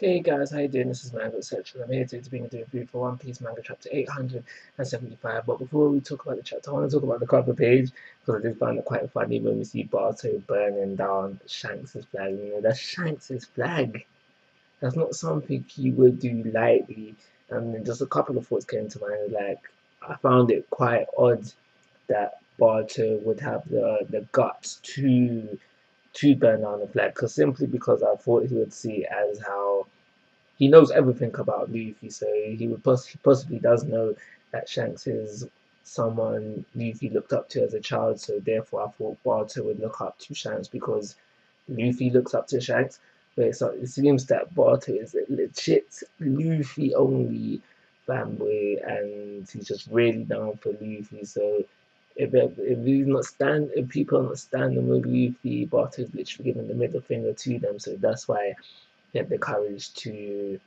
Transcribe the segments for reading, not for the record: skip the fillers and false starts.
Hey guys, how you doing? This is Manga Section. I'm here to bring you a review for One Piece Manga chapter 875. But before we talk about the chapter, I want to talk about the cover page because I did find it quite funny when we see Barto burning down Shanks' flag. You know, that's Shanks' flag. That's not something you would do lightly. And then just a couple of thoughts came to mind. Like, I found it quite odd that Barto would have the guts to burn down the flag, because simply because I thought he would see it as how he knows everything about Luffy, so he would possibly does know that Shanks is someone Luffy looked up to as a child. So therefore, I thought Barto would look up to Shanks because Luffy looks up to Shanks. But it seems that Barto is a legit Luffy only fanboy, and he's just really down for Luffy. So if people are not standing with Luffy, Barto's literally giving the middle finger to them. So that's why he had the courage to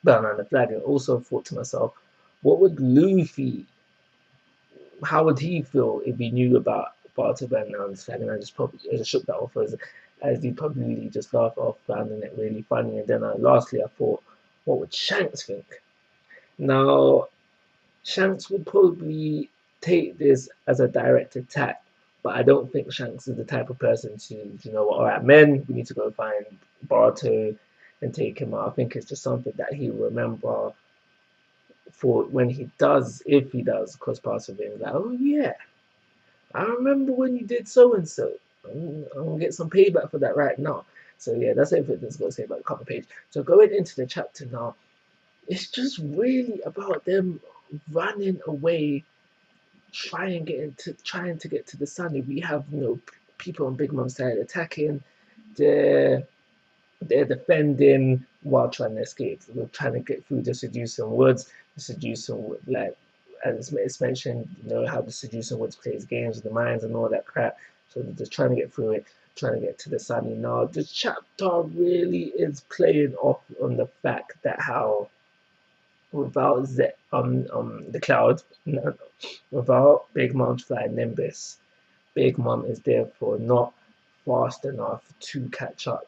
burn on the flag. And also thought to myself, what would Luffy, how would he feel if he knew about Barto burning down his flag? And I just shook that off as he probably just laughed off, finding it really funny. And then lastly, I thought, what would Shanks think? Now, Shanks would probably take this as a direct attack, but I don't think Shanks is the type of person to, all right, men, we need to go find Barto and take him out. I think it's just something that he'll remember for when he does, if he does cross paths with him. Like, oh yeah, I remember when you did so and so. I'm gonna get some payback for that right now. So yeah, that's everything that's got to say about the cover page. So going into the chapter now, it's just really about them running away, trying to get to the sun. We have people on Big Mom's side attacking. They're they're defending while trying to escape. We're trying to get through the seducing woods. The seducing wood, like as it's mentioned, how the seducing woods plays games with the mines and all that crap. So they're just trying to get through it, trying to get to the sunny. Now this chapter really is playing off on the fact that how without the cloud, without Big Mom's flying Nimbus, Big Mom is therefore not fast enough to catch up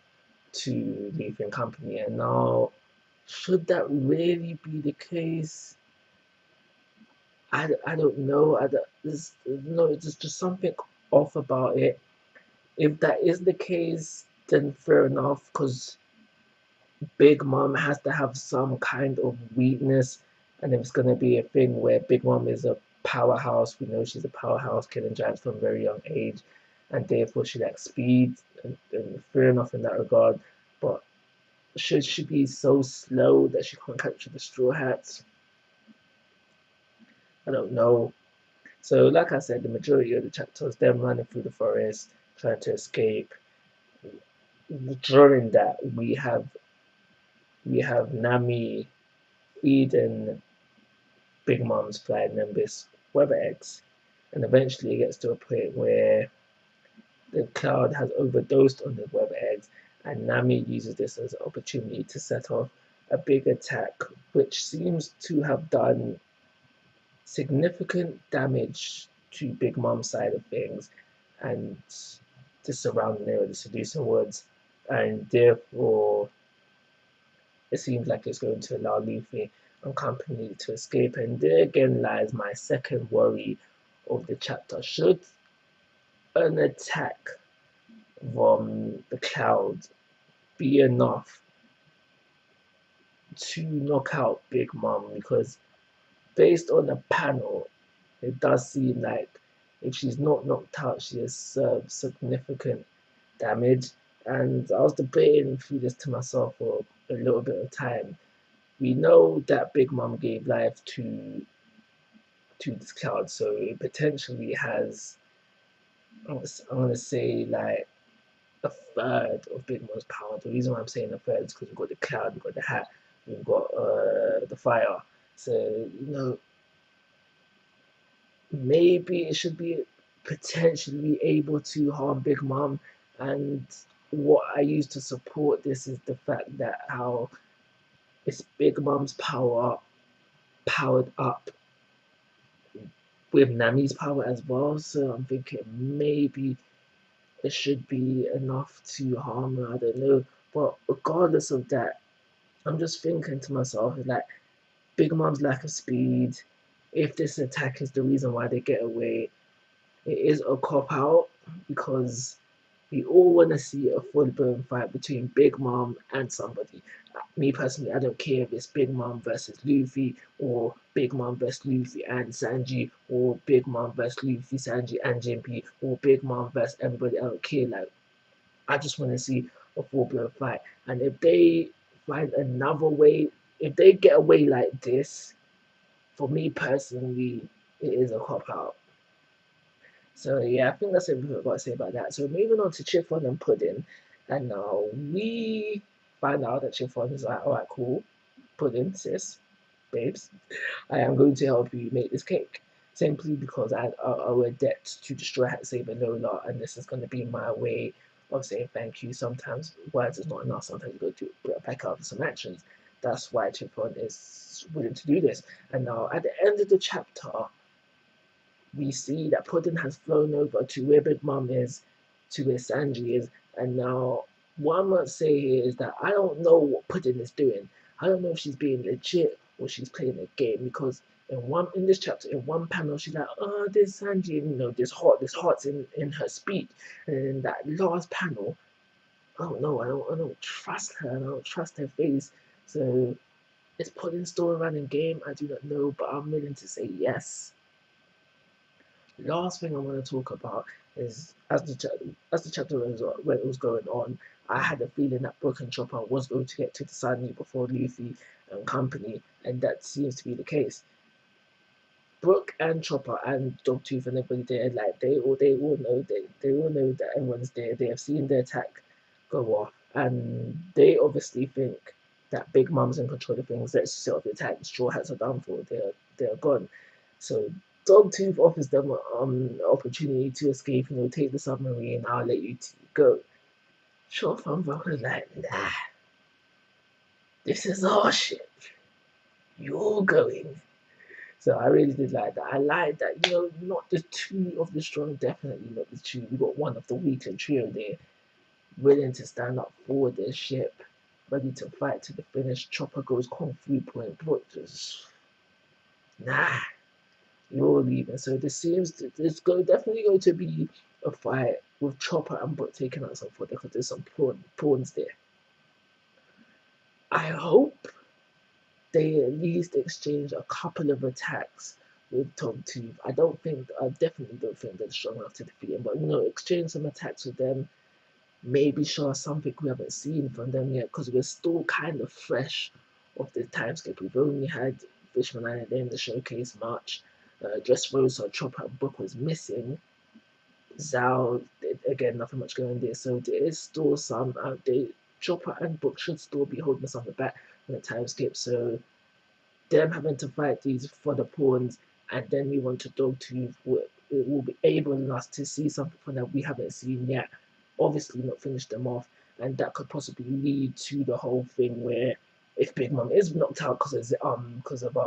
to Leaf and Company. And now, should that really be the case? I don't know. There's just something off about it. If that is the case, then fair enough, because Big Mom has to have some kind of weakness. And if it's going to be a thing where Big Mom is a powerhouse, we know she's a powerhouse, killing giants from a very young age, and therefore she lacks speed, and fair enough in that regard. But should she be so slow that she can't capture the Straw Hats? I don't know. So, like I said, the majority of the chapter is them running through the forest, trying to escape. During that, we have Nami feeding Big Mom's flying Nimbus weather eggs, and eventually it gets to a point where the cloud has overdosed on the weather eggs, and Nami uses this as an opportunity to set off a big attack, which seems to have done significant damage to Big Mom's side of things and the surrounding area of the Seducing Woods, and therefore it seems like it's going to allow Luffy and company to escape. And there again lies my second worry of the chapter. Should an attack from the cloud be enough to knock out Big Mom? Because based on the panel, it does seem like if she's not knocked out, she has served significant damage. And I was debating through this to myself for a little bit of time. We know that Big Mom gave life to this cloud, so it potentially has, I'm gonna say, like a third of Big Mom's power. The reason why I'm saying a third is because we've got the cloud, we've got the hat, we've got the fire. So maybe it should be potentially able to harm Big Mom. And what I use to support this is the fact that how it's Big Mom's powered up with Nami's power as well. So I'm thinking maybe it should be enough to harm her. I don't know. But regardless of that, I'm just thinking to myself, like, Big Mom's lack of speed, if this attack is the reason why they get away, it is a cop out because we all want to see a full blown fight between Big Mom and somebody. Me personally, I don't care if it's Big Mom versus Luffy, or Big Mom versus Luffy and Sanji, or Big Mom versus Luffy, Sanji and Jinpei, or Big Mom versus everybody. I don't care. Like, I just want to see a full blown fight. And if they find another way, if they get away like this, for me personally, it is a cop out. So yeah, I think that's everything I've got to say about that. So moving on to chiffon and pudding, and now we find out that chiffon is like, all right, cool, pudding, sis, babes, I am going to help you make this cake. Simply because I owe a debt to Destroy Hat Saber Lola, and this is going to be my way of saying thank you. Sometimes words is not enough. Sometimes you got to back up some actions. That's why Chiffon is willing to do this. And now at the end of the chapter, we see that Puddin has flown over to where Big Mom is, to where Sanji is, and now what I must say here is that I don't know what Puddin is doing. I don't know if she's being legit or she's playing a game, because in this chapter, in one panel, she's like, oh, there's Sanji, and, this heart's in her speech, and in that last panel, I don't know, I don't trust her, and I don't trust her face. So is Puddin still a running game? I do not know, but I'm willing to say yes. Last thing I want to talk about is as the chapter when it was going on, I had a feeling that Brook and Chopper was going to get to the Sunny before Luffy and company, and that seems to be the case. Brook and Chopper and Dogtooth and everybody there, like they all know that everyone's there. They have seen the attack go off, and they obviously think that Big Mom's in control of things. Let's set off the attack. Straw Hats are done for. They're gone. So Dogtooth offers them opportunity to escape. Take the submarine. I'll let you go. Chopper and Brook was like, nah, this is our ship. You're going. So I really did like that. I like that, not the two of the strong, definitely not the two. We got one of the weaker trio there, willing to stand up for their ship, ready to fight to the finish. Chopper goes Kung Fu point, but just, nah, you're leaving. So this seems definitely going to be a fight with Chopper and Brook taking out some fodder, because there's some pawns there. I hope they at least exchange a couple of attacks with Dogtooth. I definitely don't think they're strong enough to defeat him, but exchange some attacks with them, maybe show us something we haven't seen from them yet, because we're still kind of fresh of the time skip. We've only had Fishman Island in the showcase March. Dressrosa, Chopper, and Book was missing. Zhao, again, nothing much going there, so there is still some out there. Chopper and Book should still be holding something back on the time skip, so them having to fight these for the pawns and then we want to Dogtooth will be able us to see something from that we haven't seen yet. Obviously not finish them off, and that could possibly lead to the whole thing where if Big Mom is knocked out because of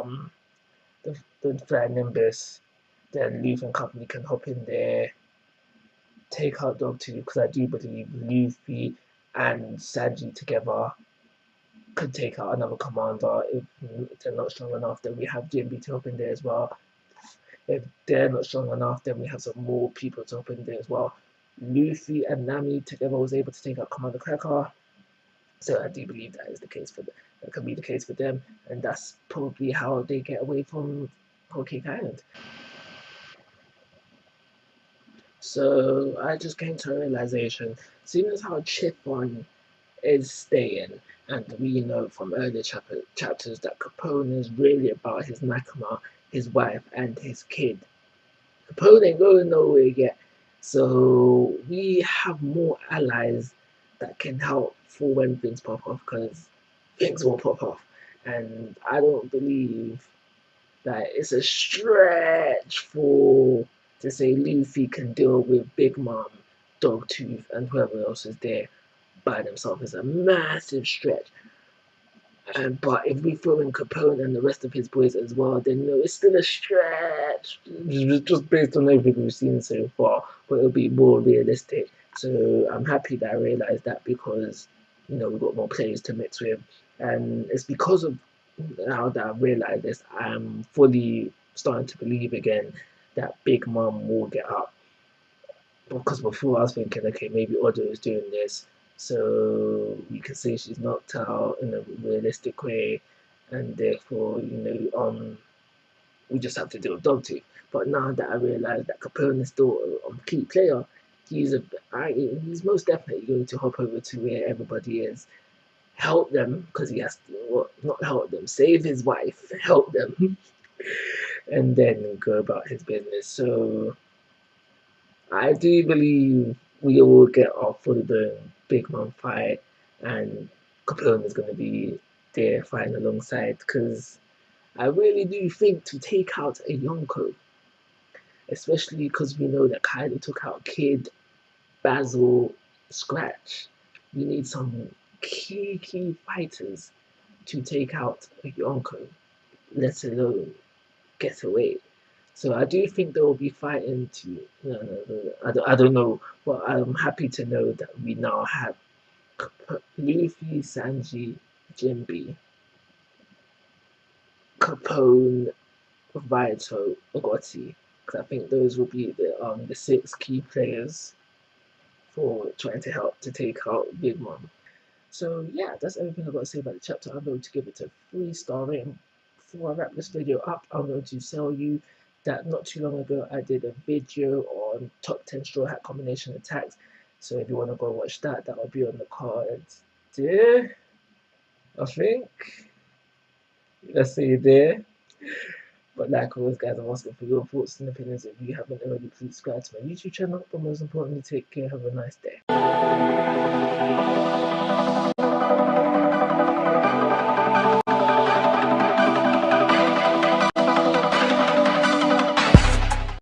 the Flying Nimbus, then Luffy and company can hop in there, take out Dogtooth, because I do believe Luffy and Sanji together could take out another commander. If they're not strong enough, then we have JB to hop in there as well. If they're not strong enough, then we have some more people to hop in there as well. Luffy and Nami together was able to take out Commander Cracker, so I do believe that is the case for them. That could be the case for them, and that's probably how they get away from Whole Cake Island. So I just came to a realization, seeing as how Chiffon is staying, and we know from earlier chapters that Capone is really about his Nakama, his wife, and his kid. Capone ain't going nowhere yet, so we have more allies that can help for when things pop off, because things will pop off, and I don't believe that it's a stretch for to say Luffy can deal with Big Mom, Dogtooth, and whoever else is there by themselves. Is a massive stretch. But if we throw in Capone and the rest of his boys as well, then it's still a stretch. Just based on everything we've seen so far, but it'll be more realistic. So I'm happy that I realised that, because we've got more players to mix with. And it's because of now that I've realized this, I'm fully starting to believe again that Big Mom will get up. Because before I was thinking, okay, maybe Odo is doing this, so you can say she's knocked out in a realistic way, and therefore, we just have to deal with Dogtooth. But now that I realise that Capone is still a key player, he's he's most definitely going to hop over to where everybody is, help them because he has to, well, not help them, save his wife, help them, and then go about his business. So I do believe we will get our full blown big man fight, and Capone is going to be there fighting alongside because I really do think to take out a Yonko, especially because we know that Kylie took out Kid, Basil, Scratch. We need some key fighters to take out a Yonko, let alone get away. So I do think they will be fighting to. I don't know, but I'm happy to know that we now have Luffy, Sanji, Jinbe, Capone, Vito, Gotti. Because I think those will be the six key players for trying to help to take out Big Mom. So yeah, that's everything I've got to say about the chapter. I'm going to give it a 3-star rating. Before I wrap this video up, I'm going to tell you that not too long ago I did a video on top 10 straw hat combination attacks. So if you want to go watch that, that will be on the cards there, I think. Let's see there. But like always, guys, I'm asking for your thoughts and opinions. If you haven't already, please subscribe to my YouTube channel. But most importantly, take care. Have a nice day.